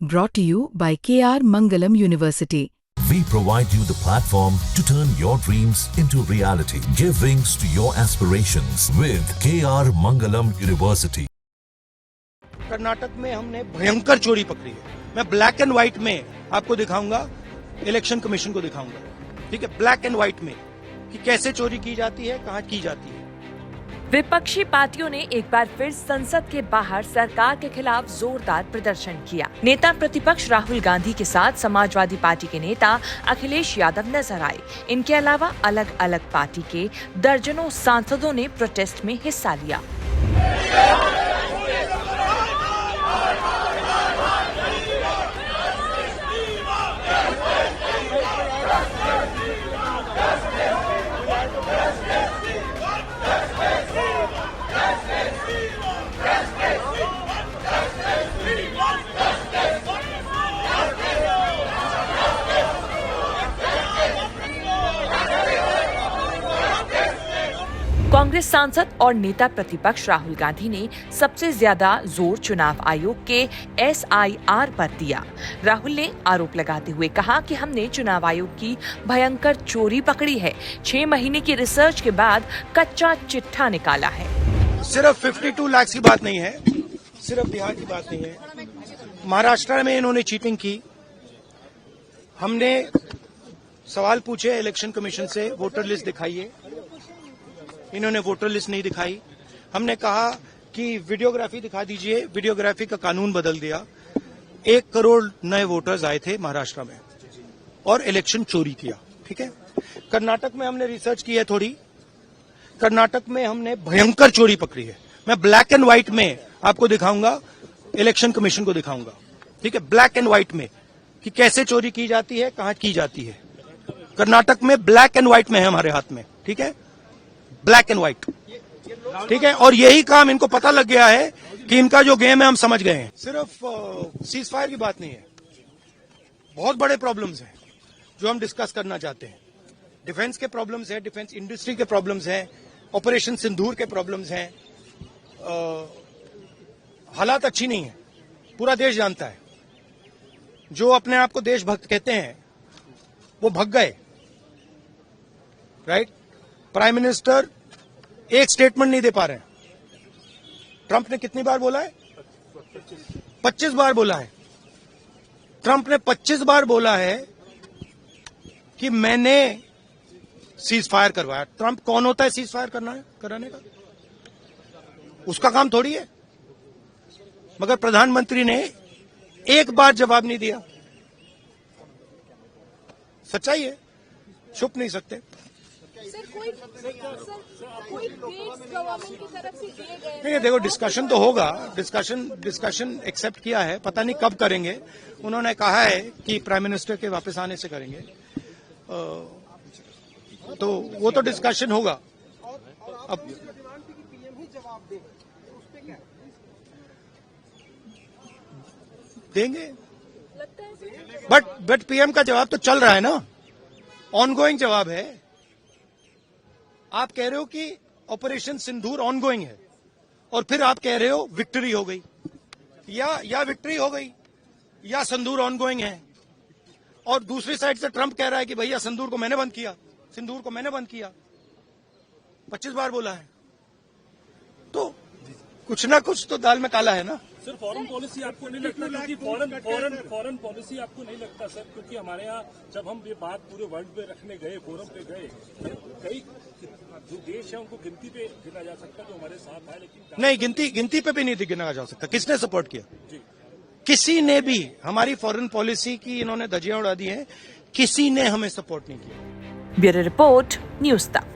Brought to you by KR Mangalam University. We provide you the platform to turn your dreams into reality. Give wings to your aspirations with KR Mangalam University. Karnataka में हमने भयंकर चोरी पकड़ी है। मैं black and white में आपको दिखाऊंगा, इलेक्शन कमीशन को दिखाऊंगा, ठीक है, ब्लैक एंड व्हाइट में कि कैसे चोरी की जाती है, कहां की जाती है। विपक्षी पार्टियों ने एक बार फिर संसद के बाहर सरकार के खिलाफ जोरदार प्रदर्शन किया। नेता प्रतिपक्ष राहुल गांधी के साथ समाजवादी पार्टी के नेता अखिलेश यादव नजर आए। इनके अलावा अलग अलग पार्टी के दर्जनों सांसदों ने प्रोटेस्ट में हिस्सा लिया। कांग्रेस सांसद और नेता प्रतिपक्ष राहुल गांधी ने सबसे ज्यादा जोर चुनाव आयोग के SIR पर दिया। राहुल ने आरोप लगाते हुए कहा कि हमने चुनाव आयोग की भयंकर चोरी पकड़ी है। 6 महीने की रिसर्च के बाद कच्चा चिट्ठा निकाला है। सिर्फ 52 लाख की बात नहीं है, सिर्फ बिहार की बात नहीं है। महाराष्ट्र में इन्होंने चीटिंग की। हमने सवाल पूछे इलेक्शन कमीशन से, वोटर लिस्ट दिखाइए। इन्होंने वोटर लिस्ट नहीं दिखाई। हमने कहा कि वीडियोग्राफी दिखा दीजिए, वीडियोग्राफी का कानून बदल दिया। 1 करोड़ नए वोटर्स आए थे महाराष्ट्र में और इलेक्शन चोरी किया, ठीक है। कर्नाटक में हमने रिसर्च की है थोड़ी। कर्नाटक में हमने भयंकर चोरी पकड़ी है। मैं ब्लैक एंड व्हाइट में आपको दिखाऊंगा, इलेक्शन कमीशन को दिखाऊंगा, ठीक है, ब्लैक एंड व्हाइट में कि कैसे चोरी की जाती है, कहां की जाती है। कर्नाटक में ब्लैक एंड व्हाइट में है हमारे हाथ में, ठीक है, ब्लैक एंड व्हाइट, ठीक है। और यही काम इनको पता लग गया है कि इनका जो गेम है हम समझ गए हैं। सिर्फ सीज फायर की बात नहीं है, बहुत बड़े प्रॉब्लम्स हैं जो हम डिस्कस करना चाहते हैं। डिफेंस के प्रॉब्लम्स हैं, डिफेंस इंडस्ट्री के प्रॉब्लम्स हैं, ऑपरेशन सिंदूर के प्रॉब्लम्स हैं। हालात अच्छी नहीं है, पूरा देश जानता है। जो अपने आप को देशभक्त कहते हैं वो भग गए, राइट। प्राइम मिनिस्टर एक स्टेटमेंट नहीं दे पा रहे हैं। ट्रंप ने कितनी बार बोला है? 25 बार बोला है। ट्रंप ने 25 बार बोला है कि मैंने सीज फायर करवाया। ट्रंप कौन होता है सीज फायर कराने का? उसका काम थोड़ी है। मगर प्रधानमंत्री ने एक बार जवाब नहीं दिया। सच्चाई है, छुप नहीं सकते। नहीं, देखो डिस्कशन तो होगा। डिस्कशन एक्सेप्ट किया है, पता नहीं कब करेंगे। उन्होंने कहा है कि प्राइम मिनिस्टर के वापस आने से करेंगे। तो वो तो डिस्कशन होगा। अब देंगे, बट पीएम का जवाब तो चल रहा है ना, ऑनगोइंग जवाब है। आप कह रहे हो कि ऑपरेशन सिंदूर ऑनगोइंग है और फिर आप कह रहे हो विक्ट्री हो गई, या विक्ट्री हो गई या सिंदूर ऑनगोइंग है। और दूसरी साइड से ट्रंप कह रहा है कि भैया सिंदूर को मैंने बंद किया। 25 बार बोला है, तो कुछ ना कुछ तो दाल में काला है ना। सर, फॉरेन पॉलिसी आपको नहीं लगता? क्योंकि फॉरेन पॉलिसी आपको नहीं लगता सर? क्योंकि हमारे यहाँ जब हम ये बात पूरे वर्ल्ड में रखने गए, फोरम पे गए, कई जो देश है उनको गिनती पे गिना जा सकता जो हमारे साथ है, लेकिन नहीं, गिनती पे भी नहीं गिना जा सकता। किसने सपोर्ट किया? किसी ने भी। हमारी फॉरेन पॉलिसी की इन्होंने धज्जियां उड़ा दी हैं, किसी ने हमें सपोर्ट नहीं किया। ब्यूरो रिपोर्ट, न्यूज़ तक।